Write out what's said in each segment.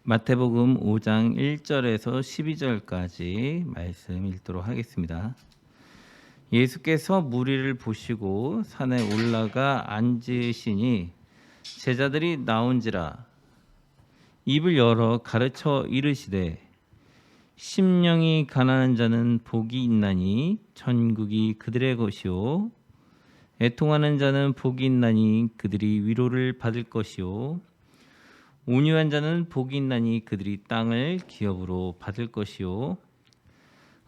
마태복음 5장 1절에서 12절까지 말씀 읽도록 하겠습니다. 예수께서 무리를 보시고 산에 올라가 앉으시니 제자들이 나온지라 입을 열어 가르쳐 이르시되 심령이 가난한 자는 복이 있나니 천국이 그들의 것이요 애통하는 자는 복이 있나니 그들이 위로를 받을 것이요 온유한 자는 복이 있나니 그들이 땅을 기업으로 받을 것이요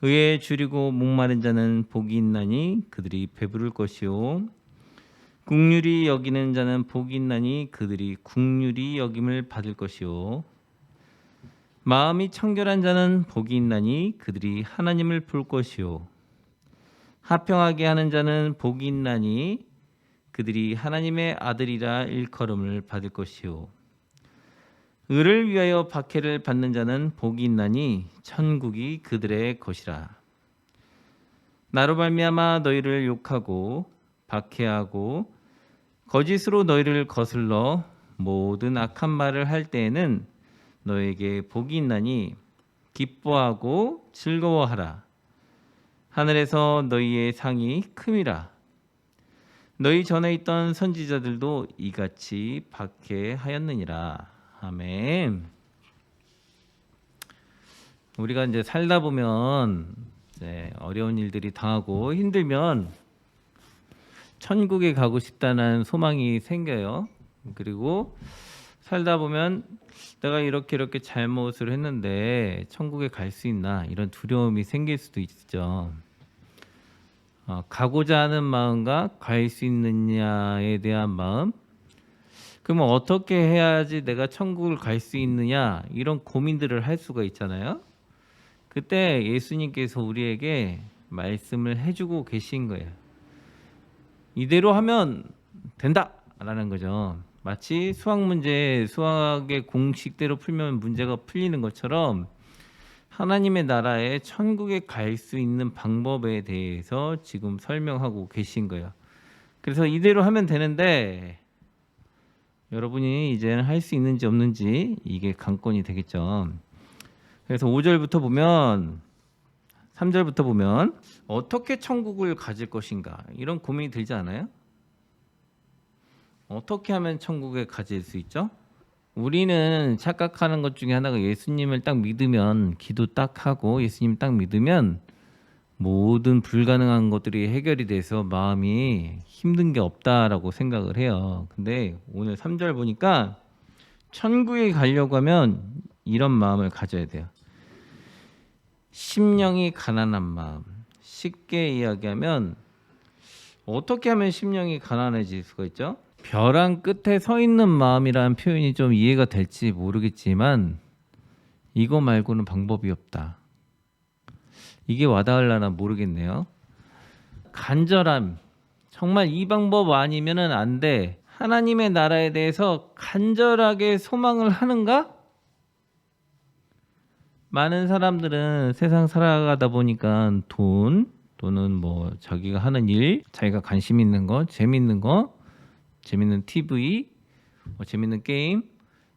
의에 줄이고 목마른 자는 복이 있나니 그들이 배부를 것이요 긍휼히 여기는 자는 복이 있나니 그들이 긍휼히 여김을 받을 것이요 마음이 청결한 자는 복이 있나니 그들이 하나님을 볼 것이요 화평하게 하는 자는 복이 있나니 그들이 하나님의 아들이라 일컬음을 받을 것이요 의를 위하여 박해를 받는 자는 복이 있나니 천국이 그들의 것이라. 나로 말미암아 너희를 욕하고 박해하고 거짓으로 너희를 거슬러 모든 악한 말을 할 때에는 너에게 복이 있나니 기뻐하고 즐거워하라. 하늘에서 너희의 상이 큼이라. 너희 전에 있던 선지자들도 이같이 박해하였느니라. 아멘. 우리가 이제 살다 보면 어려운 일들이 당하고 힘들면 천국에 가고 싶다는 소망이 생겨요. 그리고 살다 보면 내가 이렇게 잘못을 했는데 천국에 갈 수 있나 이런 두려움이 생길 수도 있죠. 가고자 하는 마음과 갈 수 있느냐에 대한 마음. 그러면 어떻게 해야지 내가 천국을 갈 수 있느냐 이런 고민들을 할 수가 있잖아요. 그때 예수님께서 우리에게 말씀을 해주고 계신 거예요. 이대로 하면 된다라는 거죠. 마치 수학 문제, 수학의 공식대로 풀면 문제가 풀리는 것처럼 하나님의 나라에 천국에 갈 수 있는 방법에 대해서 지금 설명하고 계신 거예요. 그래서 이대로 하면 되는데 여러분이 이제는 할 수 있는지 없는지 이게 관건이 되겠죠. 그래서 5절부터 보면 3절부터 보면 어떻게 천국을 가질 것인가 이런 고민이 들지 않아요? 어떻게 하면 천국에 가질 수 있죠? 우리는 착각하는 것 중에 하나가 예수님을 딱 믿으면 기도 딱 하고 예수님 딱 믿으면 모든 불가능한 것들이 해결이 돼서 마음이 힘든 게 없다라고 생각을 해요. 근데 오늘 3절 보니까 천국에 가려고 하면 이런 마음을 가져야 돼요. 심령이 가난한 마음. 쉽게 이야기하면 어떻게 하면 심령이 가난해질 수가 있죠? 벼랑 끝에 서 있는 마음이라는 표현이 좀 이해가 될지 모르겠지만 이거 말고는 방법이 없다. 이게 와닿으려나 모르겠네요. 간절함. 정말 이 방법 아니면은 안 돼. 하나님의 나라에 대해서 간절하게 소망을 하는가? 많은 사람들은 세상 살아가다 보니까 돈은 뭐 자기가 하는 일, 자기가 관심 있는 거, 재밌는 거, 재밌는 TV, 재밌는 게임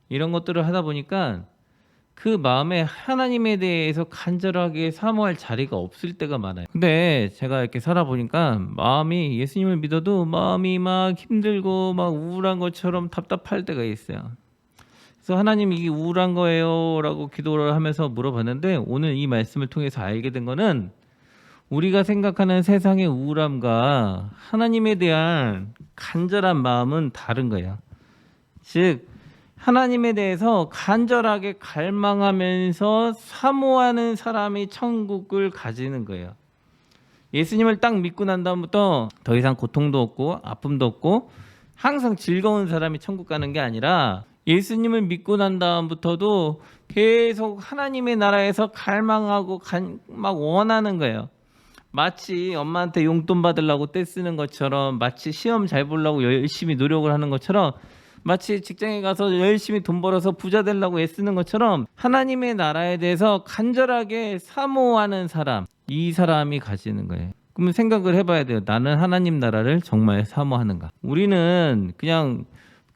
이런 것들을 하다 보니까 그 마음에 하나님에 대해서 간절하게 사모할 자리가 없을 때가 많아요. 근데 제가 이렇게 살아보니까 마음이 예수님을 믿어도 마음이 막 힘들고 막 우울한 것처럼 답답할 때가 있어요. 그래서 하나님 이게 우울한 거예요? 라고 기도를 하면서 물어봤는데 오늘 이 말씀을 통해서 알게 된 거는 우리가 생각하는 세상의 우울함과 하나님에 대한 간절한 마음은 다른 거예요. 즉 하나님에 대해서 간절하게 갈망하면서 사모하는 사람이 천국을 가지는 거예요. 예수님을 딱 믿고 난 다음부터 더 이상 고통도 없고 아픔도 없고 항상 즐거운 사람이 천국 가는 게 아니라 예수님을 믿고 난 다음부터도 계속 하나님의 나라에서 갈망하고 막 원하는 거예요. 마치 엄마한테 용돈 받으려고 떼쓰는 것처럼, 마치 시험 잘 보려고 열심히 노력을 하는 것처럼, 마치 직장에 가서 열심히 돈 벌어서 부자 되려고 애쓰는 것처럼 하나님의 나라에 대해서 간절하게 사모하는 사람, 이 사람이 가지는 거예요. 그러면 생각을 해봐야 돼요. 나는 하나님 나라를 정말 사모하는가? 우리는 그냥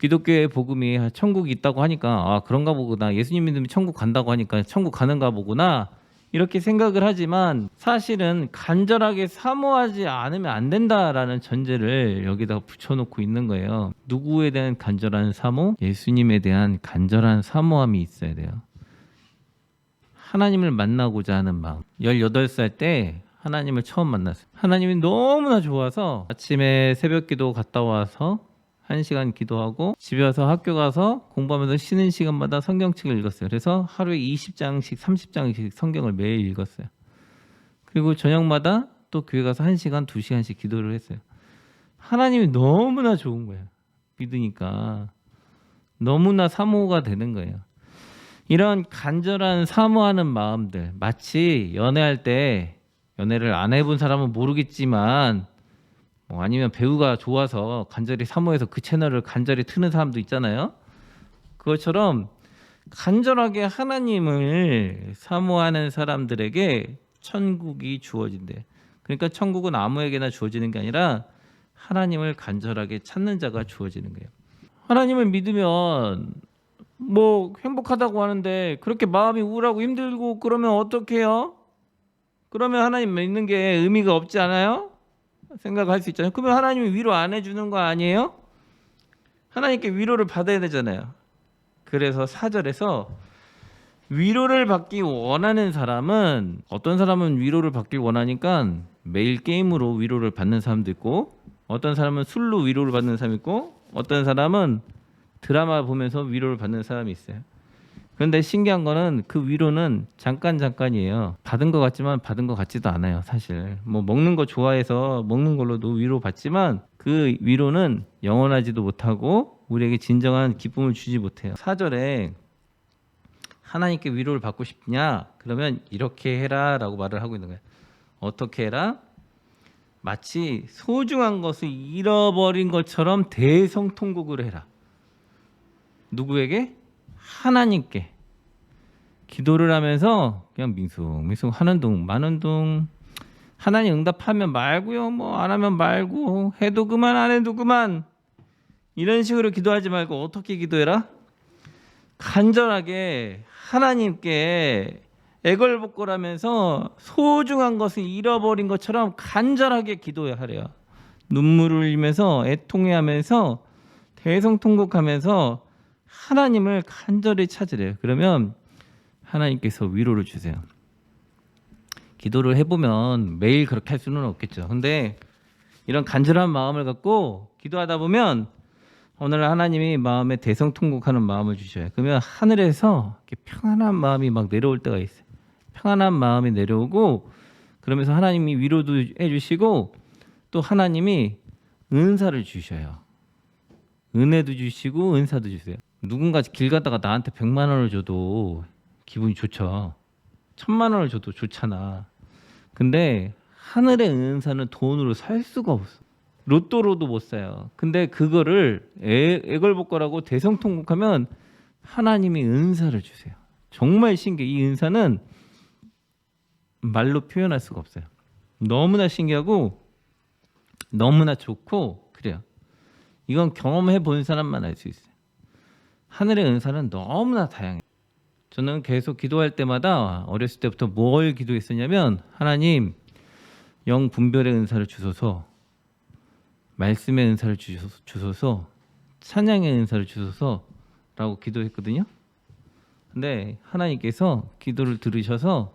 기독교의 복음이 천국이 있다고 하니까 아 그런가 보구나, 예수님 믿으면 천국 간다고 하니까 천국 가는가 보구나, 이렇게 생각을 하지만 사실은 간절하게 사모하지 않으면 안 된다라는 전제를 여기다가 붙여놓고 있는 거예요. 누구에 대한 간절한 사모? 예수님에 대한 간절한 사모함이 있어야 돼요. 하나님을 만나고자 하는 마음. 18살 때 하나님을 처음 만났어요. 하나님이 너무나 좋아서 아침에 새벽 기도 갔다 와서 1시간 기도하고 집에 와서 학교 가서 공부하면서 쉬는 시간마다 성경책을 읽었어요. 그래서 하루에 20장씩 30장씩 성경을 매일 읽었어요. 그리고 저녁마다 또 교회 가서 1시간 2시간씩 기도를 했어요. 하나님이 너무나 좋은 거예요. 믿으니까 너무나 사모가 되는 거예요. 이런 간절한 사모하는 마음들, 마치 연애할 때, 연애를 안 해본 사람은 모르겠지만 아니면 배우가 좋아서 간절히 사모해서 그 채널을 간절히 트는 사람도 있잖아요. 그것처럼 간절하게 하나님을 사모하는 사람들에게 천국이 주어진대. 그러니까 천국은 아무에게나 주어지는 게 아니라 하나님을 간절하게 찾는 자가 주어지는 거예요. 하나님을 믿으면 뭐 행복하다고 하는데 그렇게 마음이 우울하고 힘들고 그러면 어떻게 해요? 그러면 하나님 믿는 게 의미가 없지 않아요? 생각할 수 있잖아요. 그러면 하나님이 위로 안 해주는 거 아니에요? 하나님께 위로를 받아야 되잖아요. 그래서 4절에서 위로를 받기 원하는 사람은, 어떤 사람은 위로를 받기 원하니까 매일 게임으로 위로를 받는 사람도 있고, 어떤 사람은 술로 위로를 받는 사람이 있고, 어떤 사람은 드라마 보면서 위로를 받는 사람이 있어요. 그런데 신기한 거는 그 위로는 잠깐이에요. 받은 것 같지만 받은 것 같지도 않아요. 사실 뭐 먹는 거 좋아해서 먹는 걸로도 위로 받지만 그 위로는 영원하지도 못하고 우리에게 진정한 기쁨을 주지 못해요. 4절에 하나님께 위로를 받고 싶냐? 그러면 이렇게 해라 라고 말을 하고 있는 거예요. 어떻게 해라? 마치 소중한 것을 잃어버린 것처럼 대성통곡을 해라. 누구에게? 하나님께. 기도를 하면서 그냥 밍숭 하는 둥 마는 둥, 하나님 응답하면 말고요, 뭐 안 하면 말고, 해도 그만 안 해도 그만, 이런 식으로 기도하지 말고 어떻게 기도해라? 간절하게 하나님께 애걸복걸하면서 소중한 것을 잃어버린 것처럼 간절하게 기도하래요. 눈물을 흘리면서 애통해하면서 대성통곡하면서 하나님을 간절히 찾으래요. 그러면 하나님께서 위로를 주세요. 기도를 해보면 매일 그렇게 할 수는 없겠죠. 근데 이런 간절한 마음을 갖고 기도하다 보면 오늘 하나님이 마음에 대성통곡하는 마음을 주셔요. 그러면 하늘에서 이렇게 평안한 마음이 막 내려올 때가 있어요. 평안한 마음이 내려오고, 그러면서 하나님이 위로도 해주시고 또 하나님이 은사를 주셔요. 은혜도 주시고 은사도 주세요. 누군가 길 가다가 나한테 100만 원을 줘도 기분이 좋죠. 1000만 원을 줘도 좋잖아. 근데 하늘의 은사는 돈으로 살 수가 없어. 로또로도 못 사요. 근데 그거를 애걸복걸하고 대성통곡하면 하나님이 은사를 주세요. 정말 신기해. 이 은사는 말로 표현할 수가 없어요. 너무나 신기하고 너무나 좋고 그래요. 이건 경험해 본 사람만 알 수 있어요. 하늘의 은사는 너무나 다양해요. 저는 계속 기도할 때마다 어렸을 때부터 뭘 기도했었냐면, 하나님 영 분별의 은사를 주소서, 말씀의 은사를 주소서, 찬양의 은사를 주소서라고 기도했거든요. 근데 하나님께서 기도를 들으셔서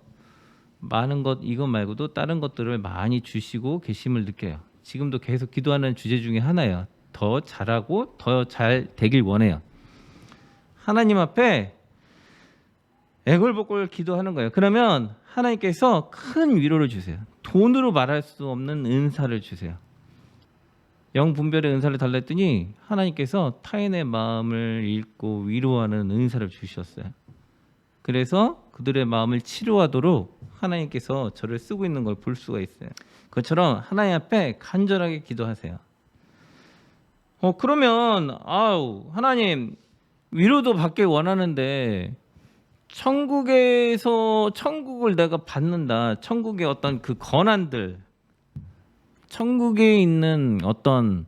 많은 것, 이것 말고도 다른 것들을 많이 주시고 계심을 느껴요. 지금도 계속 기도하는 주제 중에 하나예요. 더 잘하고 더 잘 되길 원해요. 하나님 앞에 애걸복걸 기도하는 거예요. 그러면 하나님께서 큰 위로를 주세요. 돈으로 말할 수 없는 은사를 주세요. 영분별의 은사를 달라 했더니 하나님께서 타인의 마음을 읽고 위로하는 은사를 주셨어요. 그래서 그들의 마음을 치료하도록 하나님께서 저를 쓰고 있는 걸 볼 수가 있어요. 그것처럼 하나님 앞에 간절하게 기도하세요. 그러면 하나님 위로도 받길 원하는데 천국을 내가 받는다. 천국의 어떤 그 권한들, 천국에 있는 어떤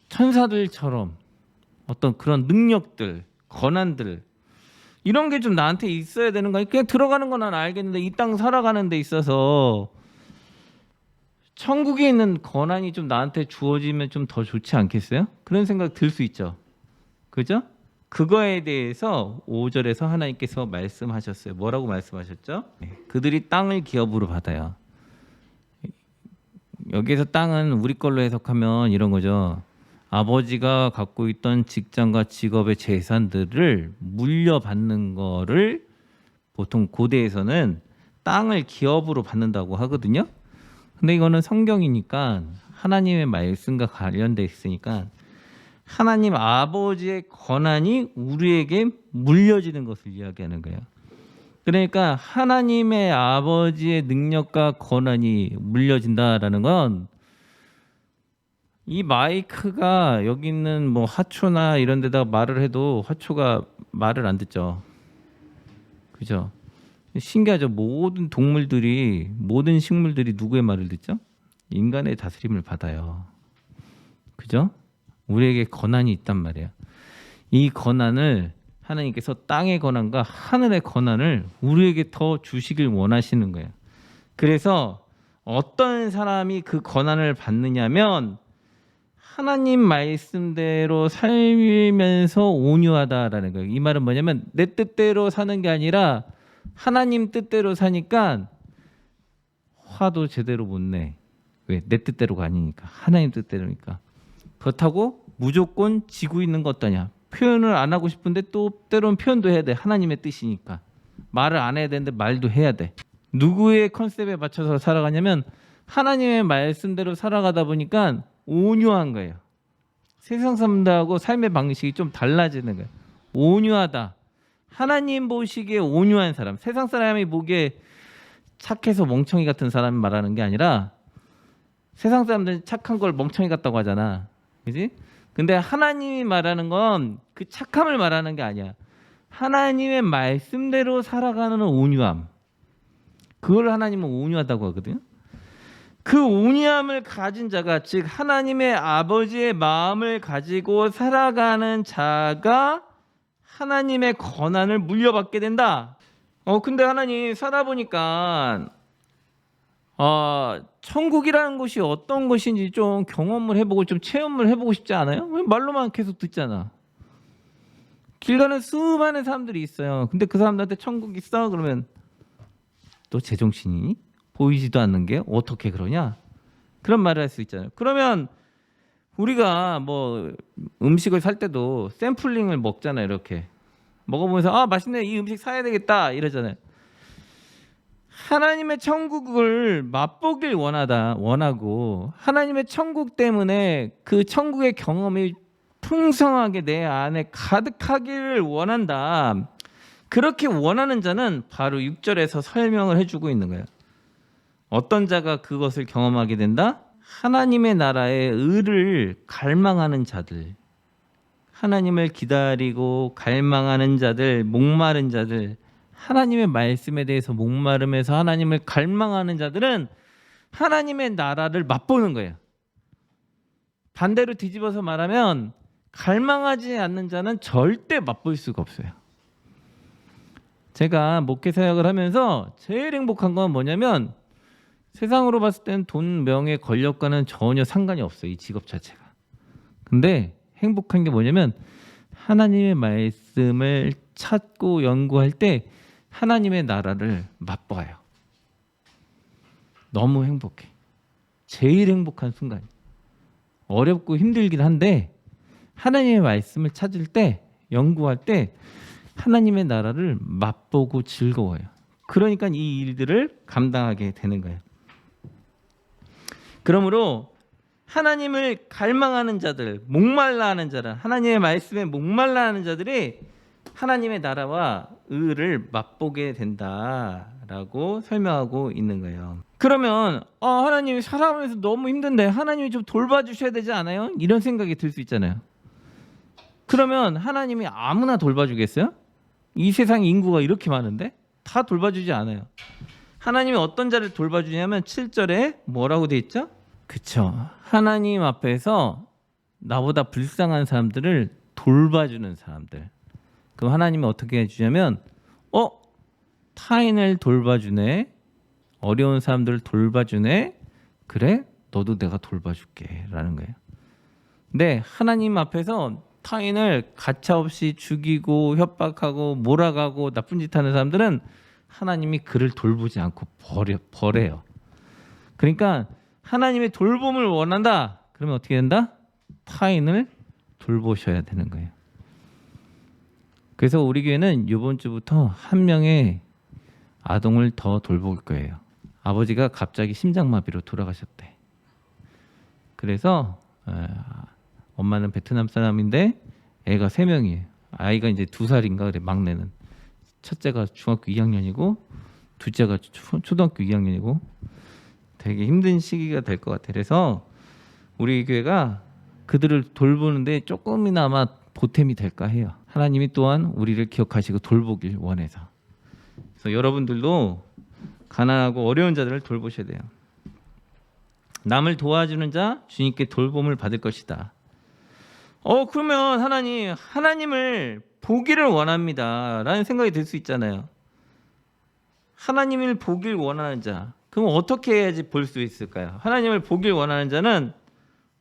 천사들처럼 어떤 그런 능력들, 권한들 이런 게 좀 나한테 있어야 되는 거야. 그냥 들어가는 건 난 알겠는데 이 땅 살아가는 데 있어서 천국에 있는 권한이 좀 나한테 주어지면 좀 더 좋지 않겠어요? 그런 생각 들 수 있죠. 그죠? 그거에 대해서 5절에서 하나님께서 말씀하셨어요. 뭐라고 말씀하셨죠? 그들이 땅을 기업으로 받아요. 여기에서 땅은 우리 걸로 해석하면 이런 거죠. 아버지가 갖고 있던 직장과 직업의 재산들을 물려받는 거를 보통 고대에서는 땅을 기업으로 받는다고 하거든요. 근데 이거는 성경이니까 하나님의 말씀과 관련돼 있으니까 하나님 아버지의 권한이 우리에게 물려지는 것을 이야기하는 거예요. 그러니까 하나님의 아버지의 능력과 권한이 물려진다라는 건 이 마이크가 여기 있는 뭐 화초나 이런 데다가 말을 해도 화초가 말을 안 듣죠. 그죠? 신기하죠. 모든 동물들이, 모든 식물들이 누구의 말을 듣죠? 인간의 다스림을 받아요. 그죠? 우리에게 권한이 있단 말이에요. 이 권한을 하나님께서 땅의 권한과 하늘의 권한을 우리에게 더 주시길 원하시는 거예요. 그래서 어떤 사람이 그 권한을 받느냐면 하나님 말씀대로 살면서 온유하다라는 거예요. 이 말은 뭐냐면 내 뜻대로 사는 게 아니라 하나님 뜻대로 사니까 화도 제대로 못 내. 왜? 내 뜻대로가 아니니까. 하나님 뜻대로니까. 그렇다고 무조건 지고 있는 거 어떠냐? 표현을 안 하고 싶은데 또 때로는 표현도 해야 돼. 하나님의 뜻이니까. 말을 안 해야 되는데 말도 해야 돼. 누구의 컨셉에 맞춰서 살아가냐면 하나님의 말씀대로 살아가다 보니까 온유한 거예요. 세상 사람들하고 삶의 방식이 좀 달라지는 거예요. 온유하다. 하나님 보시기에 온유한 사람. 세상 사람이 보기에 착해서 멍청이 같은 사람 말하는 게 아니라 세상 사람들은 착한 걸 멍청이 같다고 하잖아. 그지? 근데 하나님이 말하는 건 그 착함을 말하는 게 아니야. 하나님의 말씀대로 살아가는 온유함. 그걸 하나님은 온유하다고 하거든요. 그 온유함을 가진 자가, 즉 하나님의 아버지의 마음을 가지고 살아가는 자가 하나님의 권한을 물려받게 된다. 근데 하나님 살아보니까 천국이라는 곳이 어떤 곳인지 좀 경험을 해보고 좀 체험을 해보고 싶지 않아요? 왜 말로만 계속 듣잖아. 길 가는 수많은 사람들이 있어요. 근데 그 사람들한테 천국 있어? 그러면 너 제정신이니? 보이지도 않는 게 어떻게 그러냐? 그런 말을 할 수 있잖아요. 그러면 우리가 뭐 음식을 살 때도 샘플링을 먹잖아요. 이렇게 먹어보면서 맛있네, 이 음식 사야 되겠다 이러잖아요. 하나님의 천국을 맛보길 원하고 하나님의 천국 때문에 그 천국의 경험이 풍성하게 내 안에 가득하기를 원한다. 그렇게 원하는 자는 바로 6절에서 설명을 해주고 있는 거예요. 어떤 자가 그것을 경험하게 된다? 하나님의 나라의 의를 갈망하는 자들, 하나님을 기다리고 갈망하는 자들, 목마른 자들, 하나님의 말씀에 대해서 목마름에서 하나님을 갈망하는 자들은 하나님의 나라를 맛보는 거예요. 반대로 뒤집어서 말하면 갈망하지 않는 자는 절대 맛볼 수가 없어요. 제가 목회 사역을 하면서 제일 행복한 건 뭐냐면 세상으로 봤을 때는 돈, 명예, 권력과는 전혀 상관이 없어요. 이 직업 자체가. 근데 행복한 게 뭐냐면 하나님의 말씀을 찾고 연구할 때 하나님의 나라를 맛봐요. 너무 행복해. 제일 행복한 순간. 어렵고 힘들긴 한데 하나님의 말씀을 찾을 때, 연구할 때 하나님의 나라를 맛보고 즐거워요. 그러니까 이 일들을 감당하게 되는 거예요. 그러므로 하나님을 갈망하는 자들, 목말라 하는 자들, 하나님의 말씀에 목말라 하는 자들이 하나님의 나라와 의를 맛보게 된다라고 설명하고 있는 거예요. 그러면 하나님이 살아가면서 너무 힘든데 하나님이 좀 돌봐주셔야 되지 않아요? 이런 생각이 들 수 있잖아요. 그러면 하나님이 아무나 돌봐주겠어요? 이 세상 인구가 이렇게 많은데 다 돌봐주지 않아요. 하나님이 어떤 자를 돌봐주냐면 7절에 뭐라고 돼 있죠? 그쵸. 하나님 앞에서 나보다 불쌍한 사람들을 돌봐주는 사람들. 그럼 하나님은 어떻게 해주냐면 타인을 돌봐주네, 어려운 사람들을 돌봐주네, 그래 너도 내가 돌봐줄게 라는 거예요. 근데 하나님 앞에서 타인을 가차없이 죽이고 협박하고 몰아가고 나쁜 짓 하는 사람들은 하나님이 그를 돌보지 않고 버려요. 그러니까 하나님의 돌봄을 원한다 그러면 어떻게 된다? 타인을 돌보셔야 되는 거예요. 그래서 우리 교회는 이번 주부터 한 명의 아동을 더 돌볼 거예요. 아버지가 갑자기 심장마비로 돌아가셨대. 그래서 엄마는 베트남 사람인데 애가 3명이에요. 아이가 이제 2살인가 그래. 막내는. 첫째가 중학교 2학년이고 둘째가 초등학교 2학년이고 되게 힘든 시기가 될 것 같아요. 그래서 우리 교회가 그들을 돌보는데 조금이나마 보탬이 될까 해요. 하나님이 또한 우리를 기억하시고 돌보길 원해서. 그래서 여러분들도 가난하고 어려운 자들을 돌보셔야 돼요. 남을 도와주는 자 주님께 돌봄을 받을 것이다. 그러면 하나님을 보기를 원합니다 라는 생각이 들 수 있잖아요. 하나님을 보길 원하는 자, 그럼 어떻게 해야지 볼 수 있을까요? 하나님을 보길 원하는 자는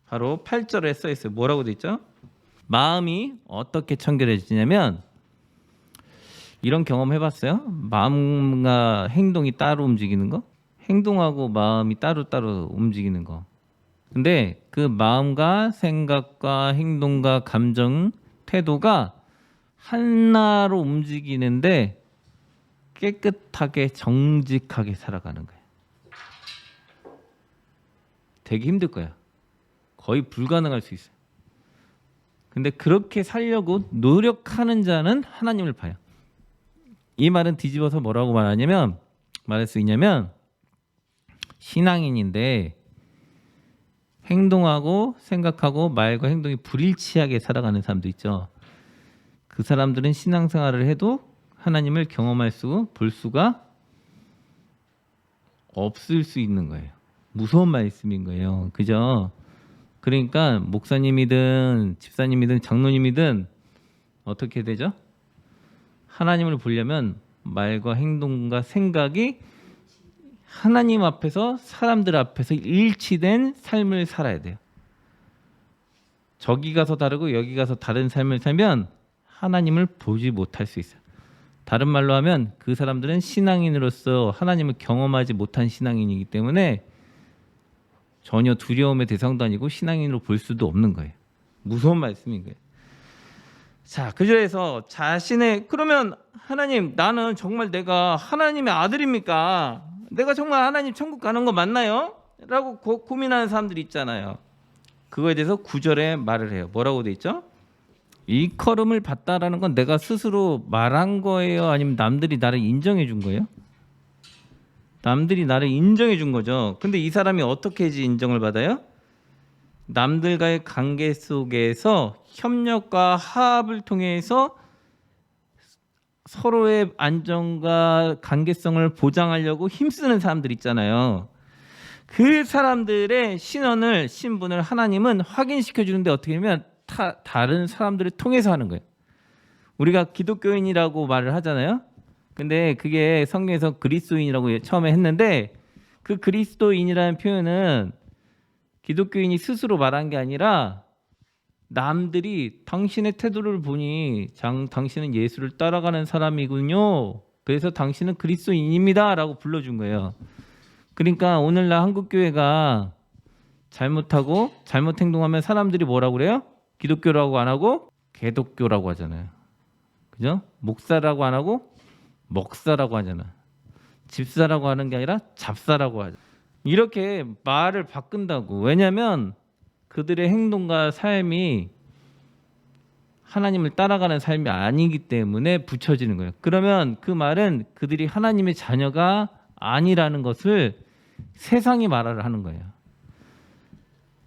바로 8절에 써 있어요. 뭐라고 돼 있죠? 마음이 어떻게 청결해지냐면, 이런 경험 해봤어요? 마음과 행동이 따로 움직이는 거? 행동하고 마음이 따로따로 움직이는 거. 근데 그 마음과 생각과 행동과 감정, 태도가 하나로 움직이는데 깨끗하게 정직하게 살아가는 거예요. 되게 힘들 거야. 거의 불가능할 수 있어요. 근데 그렇게 살려고 노력하는 자는 하나님을 봐요. 이 말은 뒤집어서 뭐라고 말할 수 있냐면, 신앙인인데 행동하고 생각하고 말과 행동이 불일치하게 살아가는 사람도 있죠. 그 사람들은 신앙생활을 해도 하나님을 볼 수가 없을 수 있는 거예요. 무서운 말씀인 거예요. 그죠? 그러니까 목사님이든 집사님이든 장로님이든 어떻게 되죠? 하나님을 보려면 말과 행동과 생각이 하나님 앞에서 사람들 앞에서 일치된 삶을 살아야 돼요. 저기 가서 다르고 여기 가서 다른 삶을 살면 하나님을 보지 못할 수 있어요. 다른 말로 하면 그 사람들은 신앙인으로서 하나님을 경험하지 못한 신앙인이기 때문에 전혀 두려움의 대상도 아니고 신앙인으로 볼 수도 없는 거예요. 무서운 말씀인 거예요. 자, 그래서 그러면 하나님, 나는 정말 내가 하나님의 아들입니까? 내가 정말 하나님 천국 가는 거 맞나요? 라고 고민하는 사람들이 있잖아요. 그거에 대해서 9절에 말을 해요. 뭐라고 돼 있죠? 일컬음을 받다라는 건 내가 스스로 말한 거예요? 아니면 남들이 나를 인정해 준 거예요? 남들이 나를 인정해 준 거죠. 근데 이 사람이 어떻게 해야지 인정을 받아요? 남들과의 관계 속에서 협력과 화합을 통해서 서로의 안정과 관계성을 보장하려고 힘쓰는 사람들 있잖아요. 그 사람들의 신분을 하나님은 확인시켜 주는데 어떻게 하면 다른 사람들을 통해서 하는 거예요. 우리가 기독교인이라고 말을 하잖아요. 근데 그게 성경에서 그리스도인이라고 처음에 했는데, 그 그리스도인이라는 표현은 기독교인이 스스로 말한 게 아니라 남들이 당신의 태도를 보니 당신은 예수를 따라가는 사람이군요. 그래서 당신은 그리스도인입니다 라고 불러준 거예요. 그러니까 오늘날 한국교회가 잘못 행동하면 사람들이 뭐라고 그래요? 기독교라고 안 하고 개독교라고 하잖아요. 그죠? 목사라고 안 하고 먹사라고 하잖아. 집사라고 하는 게 아니라 잡사라고 하잖아. 이렇게 말을 바꾼다고. 왜냐하면 그들의 행동과 삶이 하나님을 따라가는 삶이 아니기 때문에 붙여지는 거예요. 그러면 그 말은 그들이 하나님의 자녀가 아니라는 것을 세상이 말을 하는 거예요.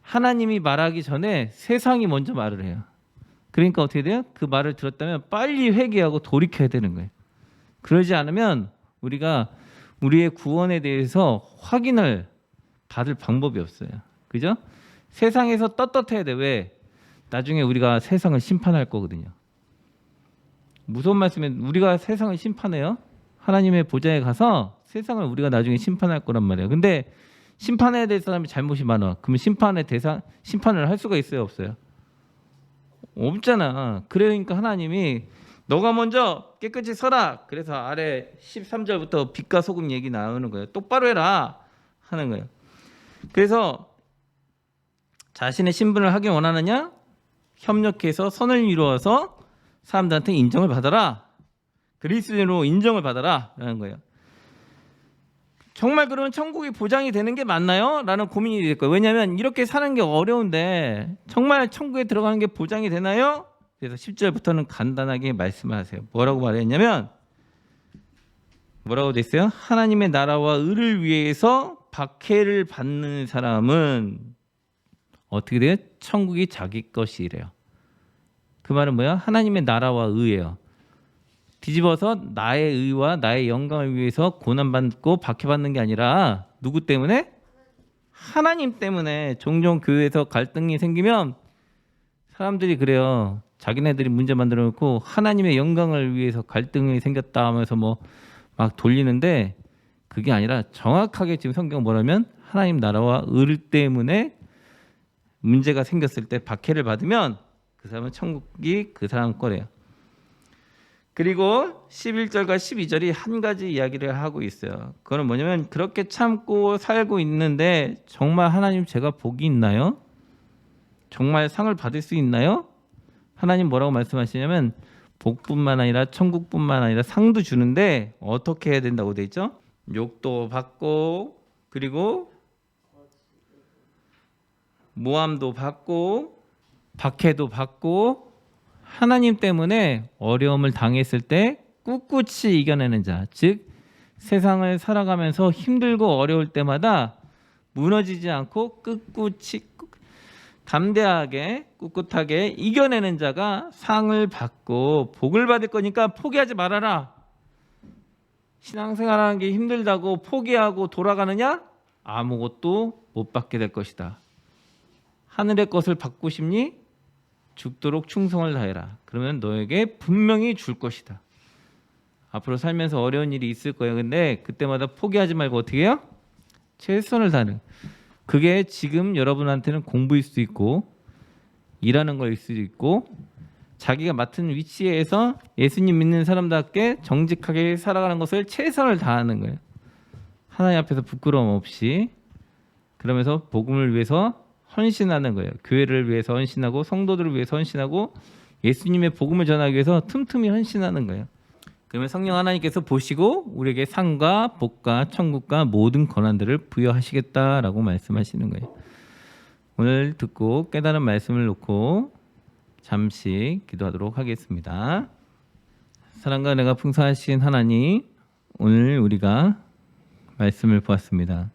하나님이 말하기 전에 세상이 먼저 말을 해요. 그러니까 어떻게 돼요? 그 말을 들었다면 빨리 회개하고 돌이켜야 되는 거예요. 그러지 않으면 우리가 우리의 구원에 대해서 확인을 받을 방법이 없어요. 그죠? 세상에서 떳떳해야 돼. 왜? 나중에 우리가 세상을 심판할 거거든요. 무서운 말씀에 우리가 세상을 심판해요. 하나님의 보좌에 가서 세상을 우리가 나중에 심판할 거란 말이에요. 근데 심판해야 될 사람이 잘못이 많아. 그러면 심판을 할 수가 있어요, 없어요? 없잖아. 그러니까 하나님이 너가 먼저 깨끗이 서라. 그래서 아래 13절부터 빛과 소금 얘기 나오는 거예요. 똑바로 해라 하는 거예요. 그래서 자신의 신분을 하기 원하느냐? 협력해서 선을 이루어서 사람들한테 인정을 받아라. 그리스도인으로 인정을 받아라 라는 거예요. 정말 그러면 천국이 보장이 되는 게 맞나요? 라는 고민이 될 거예요. 왜냐하면 이렇게 사는 게 어려운데 정말 천국에 들어가는 게 보장이 되나요? 그래서 10절부터는 간단하게 말씀을 하세요. 뭐라고 말했냐면 뭐라고 됐어요? 하나님의 나라와 의를 위해서 박해를 받는 사람은 어떻게 돼요? 천국이 자기 것이래요. 그 말은 뭐야? 하나님의 나라와 의예요. 뒤집어서 나의 의와 나의 영광을 위해서 고난받고 박해받는 게 아니라 누구 때문에? 하나님 때문에. 종종 교회에서 갈등이 생기면 사람들이 그래요. 자기네들이 문제 만들어 놓고 하나님의 영광을 위해서 갈등이 생겼다 하면서 뭐 막 돌리는데 그게 아니라 정확하게 지금 성경 뭐라면 하나님 나라와 의 때문에 문제가 생겼을 때 박해를 받으면 그 사람은 천국이 그 사람 거래요. 그리고 11절과 12절이 한 가지 이야기를 하고 있어요. 그거는 뭐냐면 그렇게 참고 살고 있는데 정말 하나님 제가 복이 있나요? 정말 상을 받을 수 있나요? 하나님 뭐라고 말씀하시냐면 복뿐만 아니라 천국뿐만 아니라 상도 주는데 어떻게 해야 된다고 돼 있죠? 욕도 받고 그리고 모함도 받고 박해도 받고 하나님 때문에 어려움을 당했을 때 꿋꿋이 이겨내는 자, 즉 세상을 살아가면서 힘들고 어려울 때마다 무너지지 않고 꿋꿋이 담대하게 꿋꿋하게 이겨내는 자가 상을 받고 복을 받을 거니까 포기하지 말아라. 신앙생활하는 게 힘들다고 포기하고 돌아가느냐? 아무것도 못 받게 될 것이다. 하늘의 것을 받고 싶니? 죽도록 충성을 다해라. 그러면 너에게 분명히 줄 것이다. 앞으로 살면서 어려운 일이 있을 거예요. 근데 그때마다 포기하지 말고 어떻게 해요? 최선을 다하는. 그게 지금 여러분한테는 공부일 수도 있고 일하는 거일 수도 있고 자기가 맡은 위치에서 예수님 믿는 사람답게 정직하게 살아가는 것을 최선을 다하는 거예요. 하나님 앞에서 부끄러움 없이 그러면서 복음을 위해서 헌신하는 거예요. 교회를 위해서 헌신하고 성도들을 위해서 헌신하고 예수님의 복음을 전하기 위해서 틈틈이 헌신하는 거예요. 그러면 성령 하나님께서 보시고 우리에게 상과 복과 천국과 모든 권한들을 부여하시겠다라고 말씀하시는 거예요. 오늘 듣고 깨달은 말씀을 놓고 잠시 기도하도록 하겠습니다. 사랑과 은혜가 풍성하신 하나님, 오늘 우리가 말씀을 보았습니다.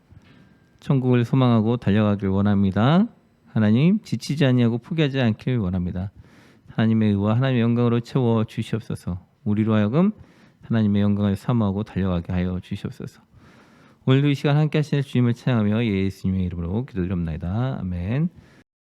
천국을 소망하고 달려가길 원합니다. 하나님, 지치지 아니하고 포기하지 않길 원합니다. 하나님의 의와 하나님의 영광으로 채워 주시옵소서. 우리로 하여금 하나님의 영광을 사모하고 달려가게 하여 주시옵소서. 오늘도 이 시간 함께 하시는 주님을 찬양하며 예수님의 이름으로 기도드립니다. 아멘.